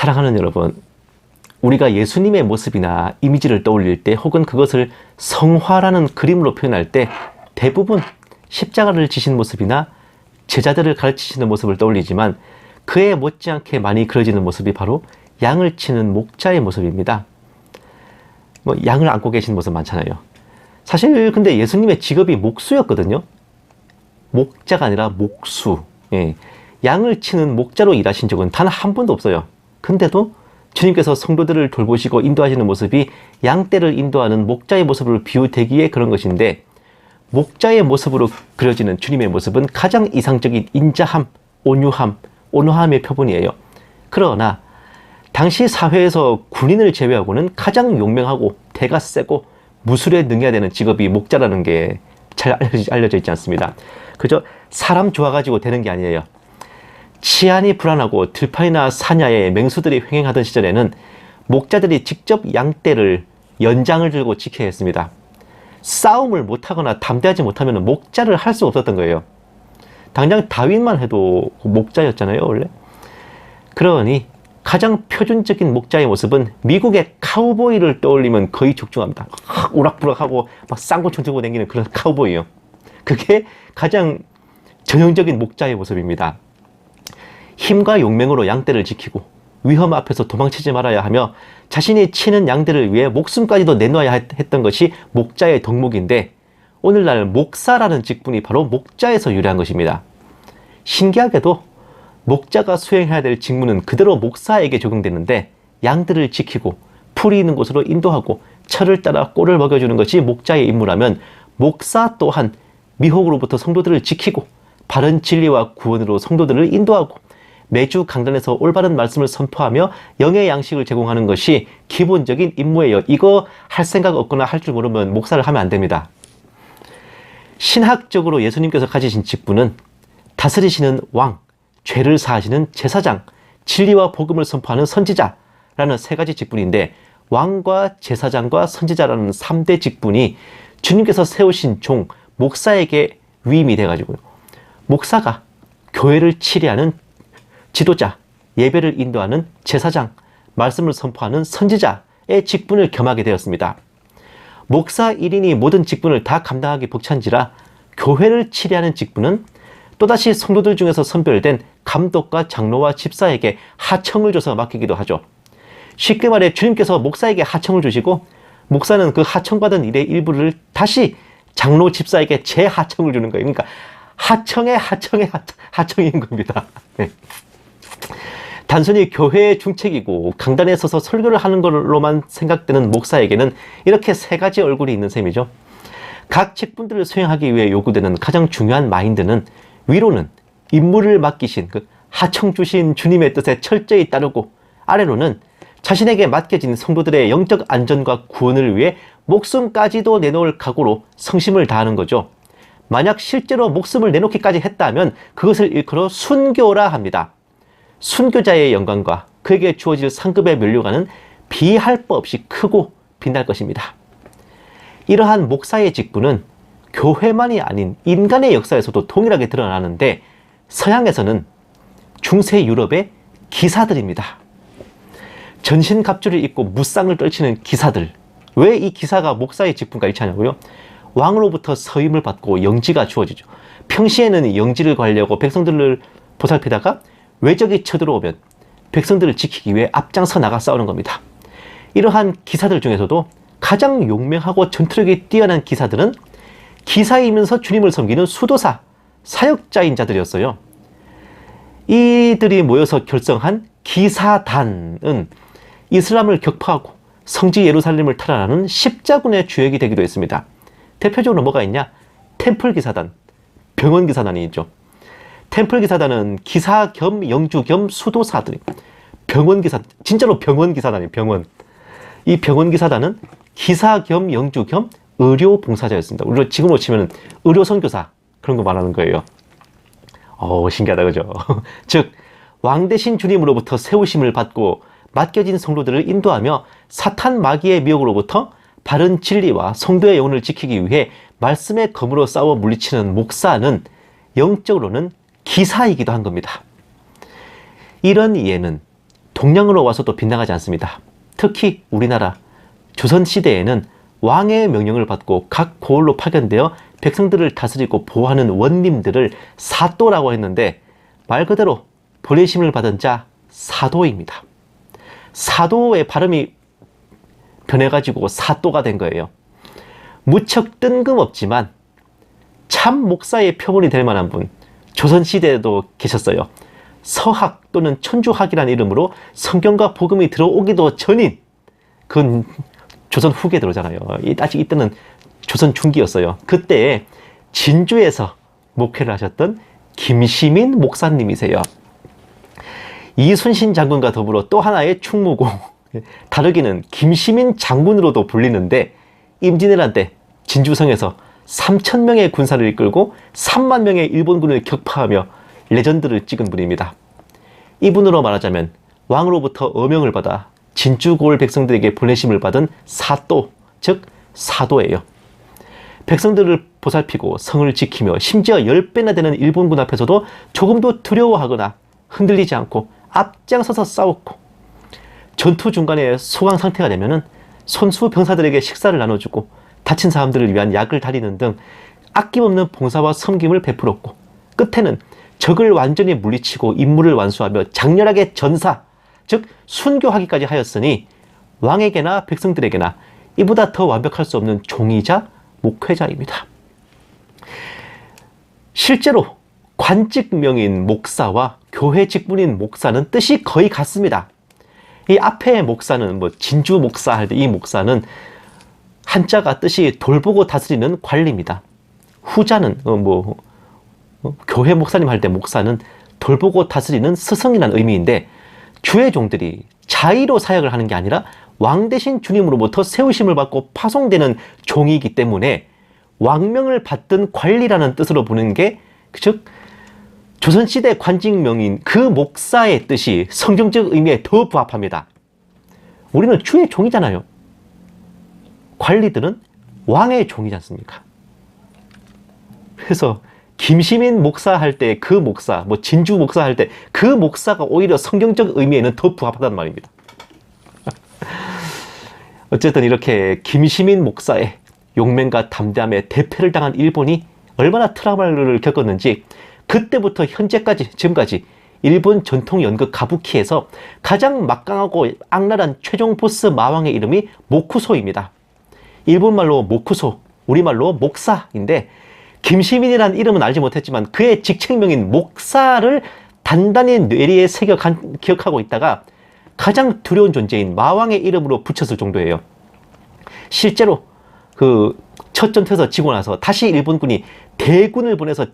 사랑하는 여러분, 우리가 예수님의 모습이나 이미지를 떠올릴 때 혹은 그것을 성화라는 그림으로 표현할 때 대부분 십자가를 지신 모습이나 제자들을 가르치시는 모습을 떠올리지만 그에 못지않게 많이 그려지는 모습이 바로 양을 치는 목자의 모습입니다. 양을 안고 계신 모습 많잖아요. 사실 근데 예수님의 직업이 목수였거든요. 목자가 아니라 목수. 예. 양을 치는 목자로 일하신 적은 단 한 번도 없어요. 근데도 주님께서 성도들을 돌보시고 인도하시는 모습이 양떼를 인도하는 목자의 모습으로 비유되기에 그런 것인데, 목자의 모습으로 그려지는 주님의 모습은 가장 이상적인 인자함, 온유함, 온화함의 표본이에요. 그러나 당시 사회에서 군인을 제외하고는 가장 용맹하고 대가 세고 무술에 능해야 되는 직업이 목자라는 게 잘 알려져 있지 않습니다. 그저 사람 좋아가지고 되는 게 아니에요. 치안이 불안하고 들판이나 사냐에 맹수들이 횡행하던 시절에는 목자들이 직접 양떼를 연장을 들고 지켜야 했습니다. 싸움을 못하거나 담대하지 못하면 목자를 할 수 없었던 거예요. 당장 다윗만 해도 목자였잖아요, 원래. 그러니 가장 표준적인 목자의 모습은 미국의 카우보이를 떠올리면 거의 적중합니다. 오락부락하고 막 쌍권총 들고 다니는 그런 카우보이요. 그게 가장 전형적인 목자의 모습입니다. 힘과 용맹으로 양떼를 지키고 위험 앞에서 도망치지 말아야 하며 자신이 치는 양들을 위해 목숨까지도 내놓아야 했던 것이 목자의 덕목인데, 오늘날 목사라는 직분이 바로 목자에서 유래한 것입니다. 신기하게도 목자가 수행해야 될 직무는 그대로 목사에게 적용되는데, 양들을 지키고 풀이 있는 곳으로 인도하고 철을 따라 꼴을 먹여주는 것이 목자의 임무라면, 목사 또한 미혹으로부터 성도들을 지키고 바른 진리와 구원으로 성도들을 인도하고 매주 강단에서 올바른 말씀을 선포하며 영의 양식을 제공하는 것이 기본적인 임무예요. 이거 할 생각 없거나 할 줄 모르면 목사를 하면 안 됩니다. 신학적으로 예수님께서 가지신 직분은 다스리시는 왕, 죄를 사하시는 제사장, 진리와 복음을 선포하는 선지자라는 세 가지 직분인데, 왕과 제사장과 선지자라는 3대 직분이 주님께서 세우신 종, 목사에게 위임이 돼가지고요. 목사가 교회를 치리하는 지도자, 예배를 인도하는 제사장, 말씀을 선포하는 선지자의 직분을 겸하게 되었습니다. 목사 1인이 모든 직분을 다 감당하기 벅찬지라 교회를 치리하는 직분은 또다시 성도들 중에서 선별된 감독과 장로와 집사에게 하청을 줘서 맡기기도 하죠. 쉽게 말해 주님께서 목사에게 하청을 주시고 목사는 그 하청받은 일의 일부를 다시 장로 집사에게 재하청을 주는 거예요. 그러니까 하청인 겁니다. 네. 단순히 교회의 중책이고 강단에 서서 설교를 하는 걸로만 생각되는 목사에게는 이렇게 세 가지 얼굴이 있는 셈이죠. 각 직분들을 수행하기 위해 요구되는 가장 중요한 마인드는, 위로는 임무를 맡기신 그 하청 주신 주님의 뜻에 철저히 따르고, 아래로는 자신에게 맡겨진 성도들의 영적 안전과 구원을 위해 목숨까지도 내놓을 각오로 성심을 다하는 거죠. 만약 실제로 목숨을 내놓기까지 했다면 그것을 일컬어 순교라 합니다. 순교자의 영광과 그에게 주어질 상급의 면류관은 비할 바 없이 크고 빛날 것입니다. 이러한 목사의 직분은 교회만이 아닌 인간의 역사에서도 동일하게 드러나는데, 서양에서는 중세 유럽의 기사들입니다. 전신갑주를 입고 무쌍을 떨치는 기사들. 왜 이 기사가 목사의 직분과 일치하냐고요? 왕으로부터 서임을 받고 영지가 주어지죠. 평시에는 영지를 관리하고 백성들을 보살피다가 외적이 쳐들어오면 백성들을 지키기 위해 앞장서 나가 싸우는 겁니다. 이러한 기사들 중에서도 가장 용맹하고 전투력이 뛰어난 기사들은 기사이면서 주님을 섬기는 수도사, 사역자인 자들이었어요. 이들이 모여서 결성한 기사단은 이슬람을 격파하고 성지 예루살렘을 탈환하는 십자군의 주역이 되기도 했습니다. 대표적으로 뭐가 있냐? 템플 기사단, 병원 기사단이 있죠. 템플 기사단은 기사 겸 영주 겸 수도사들이, 병원 기사, 진짜로 병원 기사단이에요. 병원. 이 병원 기사단은 기사 겸 영주 겸 의료 봉사자였습니다. 우리가 지금으로 치면 의료 선교사, 그런 거 말하는 거예요. 신기하다, 그죠? 즉, 왕 대신 주님으로부터 세우심을 받고 맡겨진 성도들을 인도하며 사탄 마귀의 미혹으로부터 바른 진리와 성도의 영혼을 지키기 위해 말씀의 검으로 싸워 물리치는 목사는 영적으로는 기사이기도 한 겁니다. 이런 이해는 동양으로 와서도 빗나가지 않습니다. 특히 우리나라 조선시대에는 왕의 명령을 받고 각 고을로 파견되어 백성들을 다스리고 보호하는 원님들을 사또라고 했는데, 말 그대로 보내심을 받은 자 사도입니다. 사도의 발음이 변해가지고 사또가 된 거예요. 무척 뜬금없지만 참 목사의 표본이 될 만한 분, 조선시대에도 계셨어요. 서학 또는 천주학이라는 이름으로 성경과 복음이 들어오기도 전인, 그건 조선 후기에 들어오잖아요. 아직 이때는 조선 중기였어요. 그때 진주에서 목회를 하셨던 김시민 목사님이세요. 이순신 장군과 더불어 또 하나의 충무고, 다르기는 김시민 장군으로도 불리는데, 임진왜란 때 진주성에서 3,000명의 군사를 이끌고 3만 명의 일본군을 격파하며 레전드를 찍은 분입니다. 이분으로 말하자면 왕으로부터 어명을 받아 진주고을 백성들에게 보내심을 받은 사또, 즉 사도예요. 백성들을 보살피고 성을 지키며 심지어 10배나 되는 일본군 앞에서도 조금도 두려워하거나 흔들리지 않고 앞장서서 싸웠고, 전투 중간에 소강 상태가 되면은 손수 병사들에게 식사를 나눠주고 다친 사람들을 위한 약을 다리는 등 아낌없는 봉사와 섬김을 베풀었고, 끝에는 적을 완전히 물리치고 임무를 완수하며 장렬하게 전사, 즉 순교하기까지 하였으니 왕에게나 백성들에게나 이보다 더 완벽할 수 없는 종이자 목회자입니다. 실제로 관직명인 목사와 교회 직분인 목사는 뜻이 거의 같습니다. 이 앞에 목사는 진주 목사 할 때 이 목사는 한자가 뜻이 돌보고 다스리는 관리입니다. 후자는 교회 목사님 할 때 목사는 돌보고 다스리는 스승이라는 의미인데, 주의 종들이 자의로 사역을 하는 게 아니라 왕 대신 주님으로부터 세우심을 받고 파송되는 종이기 때문에 왕명을 받든 관리라는 뜻으로 보는 게, 즉 조선시대 관직명인 그 목사의 뜻이 성경적 의미에 더 부합합니다. 우리는 주의 종이잖아요. 관리들은 왕의 종이지 않습니까? 그래서 김시민 목사 할 때 그 목사, 진주 목사 할 때 그 목사가 오히려 성경적 의미에는 더 부합하다는 말입니다. 어쨌든 이렇게 김시민 목사의 용맹과 담대함에 대패를 당한 일본이 얼마나 트라우마를 겪었는지, 그때부터 현재까지 지금까지 일본 전통 연극 가부키에서 가장 막강하고 악랄한 최종 보스 마왕의 이름이 모쿠소입니다. 일본말로 모쿠소, 우리말로 목사인데, 김시민이라는 이름은 알지 못했지만 그의 직책명인 목사를 단단히 뇌리에 새겨 기억하고 있다가 가장 두려운 존재인 마왕의 이름으로 붙였을 정도예요. 실제로 그 첫 전투에서 지고 나서 다시 일본군이 대군을 보내서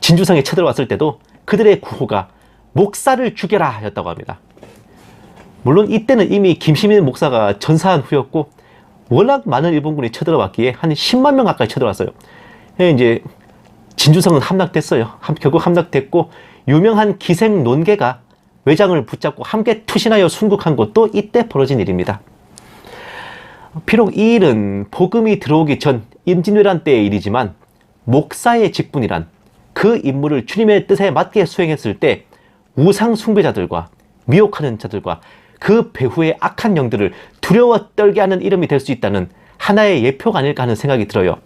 진주성에 쳐들어왔을 때도 그들의 구호가 목사를 죽여라 였다고 합니다. 물론 이때는 이미 김시민 목사가 전사한 후였고, 워낙 많은 일본군이 쳐들어왔기에 한 10만 명 가까이 쳐들어왔어요. 이제 진주성은 함락됐어요. 결국 함락됐고, 유명한 기생 논개가 외장을 붙잡고 함께 투신하여 순국한 것도 이때 벌어진 일입니다. 비록 이 일은 복음이 들어오기 전 임진왜란 때의 일이지만, 목사의 직분이란 그 임무를 주님의 뜻에 맞게 수행했을 때 우상 숭배자들과 미혹하는 자들과 그 배후의 악한 영들을 두려워 떨게 하는 이름이 될 수 있다는 하나의 예표가 아닐까 하는 생각이 들어요.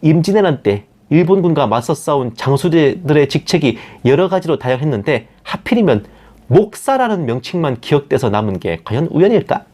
임진왜란 때 일본군과 맞서 싸운 장수들의 직책이 여러 가지로 다양했는데, 하필이면 목사라는 명칭만 기억돼서 남은 게 과연 우연일까?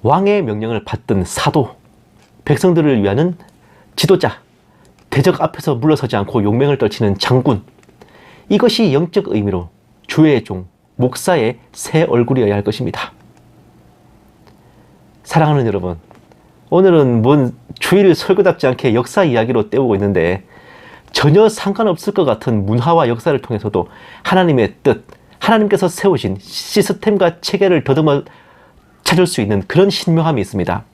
왕의 명령을 받든 사도, 백성들을 위하는 지도자, 대적 앞에서 물러서지 않고 용맹을 떨치는 장군, 이것이 영적 의미로 주의 종, 목사의 새 얼굴이어야 할 것입니다. 사랑하는 여러분, 오늘은 뭔 주일 설교답지 않게 역사 이야기로 때우고 있는데, 전혀 상관없을 것 같은 문화와 역사를 통해서도 하나님의 뜻, 하나님께서 세우신 시스템과 체계를 더듬어 찾을 수 있는 그런 신묘함이 있습니다.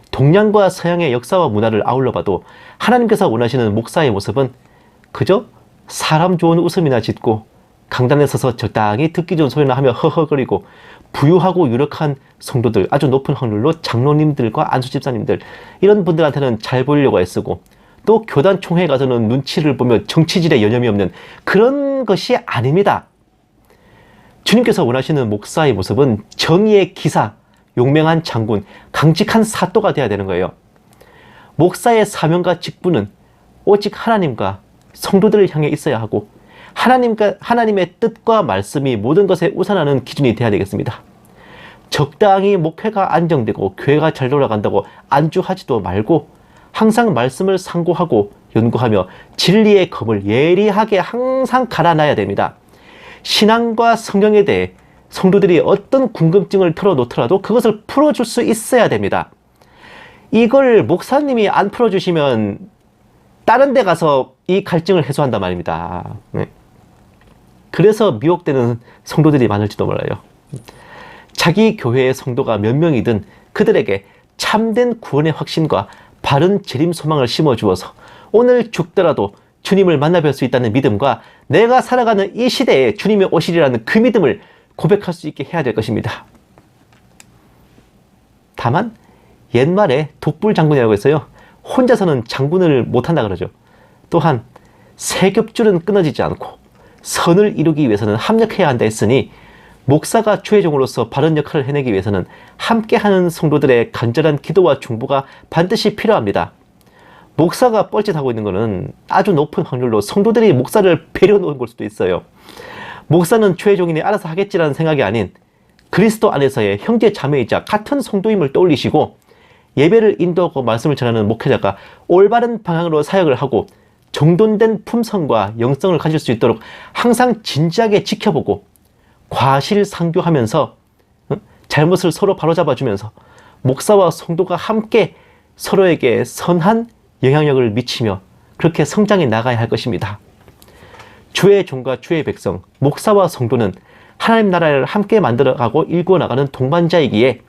동양과 서양의 역사와 문화를 아울러 봐도 하나님께서 원하시는 목사의 모습은 그저 사람 좋은 웃음이나 짓고 강단에 서서 적당히 듣기 좋은 소리나 하며 허허거리고 부유하고 유력한 성도들, 아주 높은 확률로 장로님들과 안수집사님들, 이런 분들한테는 잘 보이려고 애쓰고, 또 교단 총회에 가서는 눈치를 보며 정치질에 여념이 없는 그런 것이 아닙니다. 주님께서 원하시는 목사의 모습은 정의의 기사, 용맹한 장군, 강직한 사도가 되어야 되는 거예요. 목사의 사명과 직분은 오직 하나님과 성도들을 향해 있어야 하고 하나님의 뜻과 말씀이 모든 것에 우선하는 기준이 되어야 되겠습니다. 적당히 목회가 안정되고 교회가 잘 돌아간다고 안주하지도 말고 항상 말씀을 상고하고 연구하며 진리의 검을 예리하게 항상 갈아놔야 됩니다. 신앙과 성경에 대해 성도들이 어떤 궁금증을 털어놓더라도 그것을 풀어줄 수 있어야 됩니다. 이걸 목사님이 안 풀어주시면 다른 데 가서 이 갈증을 해소한단 말입니다. 네. 그래서 미혹되는 성도들이 많을지도 몰라요. 자기 교회의 성도가 몇 명이든 그들에게 참된 구원의 확신과 바른 재림 소망을 심어주어서 오늘 죽더라도 주님을 만나뵐 수 있다는 믿음과 내가 살아가는 이 시대에 주님이 오시리라는 그 믿음을 고백할 수 있게 해야 될 것입니다. 다만 옛말에 독불 장군이라고 해서요, 혼자서는 장군을 못한다 그러죠. 또한 세 겹줄은 끊어지지 않고 선을 이루기 위해서는 합력해야 한다 했으니 목사가 주의 종으로서 바른 역할을 해내기 위해서는 함께하는 성도들의 간절한 기도와 중보가 반드시 필요합니다. 목사가 뻘짓하고 있는 것은 아주 높은 확률로 성도들이 목사를 배려놓은 걸 수도 있어요. 목사는 주의 종이니 알아서 하겠지라는 생각이 아닌 그리스도 안에서의 형제 자매이자 같은 성도임을 떠올리시고 예배를 인도하고 말씀을 전하는 목회자가 올바른 방향으로 사역을 하고 정돈된 품성과 영성을 가질 수 있도록 항상 진지하게 지켜보고 과실상교하면서 잘못을 서로 바로잡아주면서 목사와 성도가 함께 서로에게 선한 영향력을 미치며 그렇게 성장해 나가야 할 것입니다. 주의 종과 주의 백성, 목사와 성도는 하나님 나라를 함께 만들어가고 일구어 나가는 동반자이기에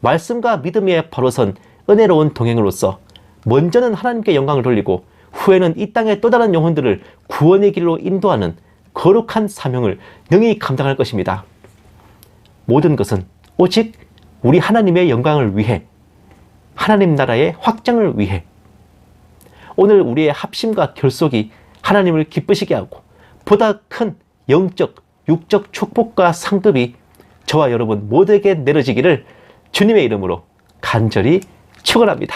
말씀과 믿음에 바로선 은혜로운 동행으로서 먼저는 하나님께 영광을 돌리고 후에는 이 땅의 또 다른 영혼들을 구원의 길로 인도하는 거룩한 사명을 능히 감당할 것입니다. 모든 것은 오직 우리 하나님의 영광을 위해, 하나님 나라의 확장을 위해, 오늘 우리의 합심과 결속이 하나님을 기쁘시게 하고 보다 큰 영적, 육적 축복과 상급이 저와 여러분 모두에게 내려지기를 주님의 이름으로 간절히 축원합니다.